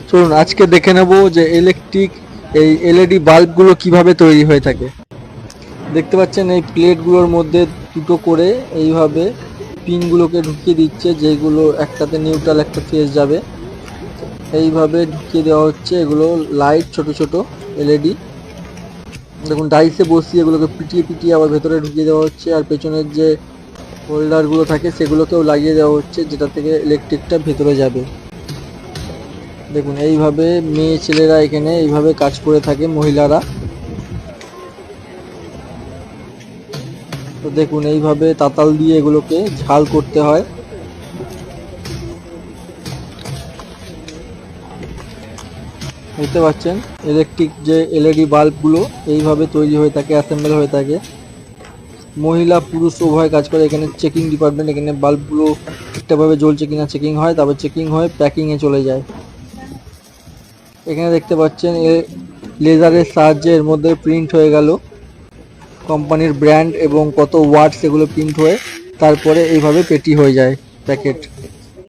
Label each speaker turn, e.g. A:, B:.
A: চলুন আজকে দেখে নেব যে ইলেকট্রিক এই এলইডি বাল্বগুলো কিভাবে তৈরি হয়ে থাকে। দেখতে পাচ্ছেন এই প্লেটগুলোর মধ্যে দুটো করে এইভাবে পিনগুলোকে ঢুকিয়ে দিচ্ছে, যেগুলো একটাতে নিউট্রাল একটা ফেজ যাবে। এইভাবে ঢুকিয়ে দেওয়া হচ্ছে এগুলো লাইট, ছোট ছোট এলইডি। দেখুন ডাইসে বসিয়ে এগুলোকে পিটিয়ে পিটিয়ে আবার ভেতরে ঢুকিয়ে দেওয়া হচ্ছে, আর পেছনের যে হোল্ডারগুলো থাকে সেগুলোকেও লাগিয়ে দেওয়া হচ্ছে, যেটা থেকে ইলেকট্রিকটা ভেতরে যাবে। দেখুন এইভাবে মেয়ে ছেলেরা এখানে এইভাবে কাজ করে থাকে, মহিলারা। তো দেখুন এইভাবে তাতাল দিয়ে এগুলোকে ঝাল করতে হয়। দেখতে পাচ্ছেন ইলেকট্রিক যে এলইডি বাল্বগুলো এইভাবে তৈরি হয়ে থাকে, অ্যাসেম্বল হয়ে থাকে। মহিলা পুরুষ উভয় কাজ করে। এখানে চেকিং ডিপার্টমেন্ট, এখানে বাল্বগুলো ঠিকঠাকভাবে জ্বলছে কিনা চেকিং হয়, তারপর চেকিং হয়ে প্যাকিংয়ে চলে যায়। এখানে দেখতে পাচ্ছেন লেজারের সাহায্যে এর মধ্যে প্রিন্ট হয়ে গেল কোম্পানির ব্র্যান্ড এবং কত ওয়াট, সেগুলো প্রিন্ট হয়ে তারপরে এইভাবে পেটি হয়ে যায় প্যাকেট।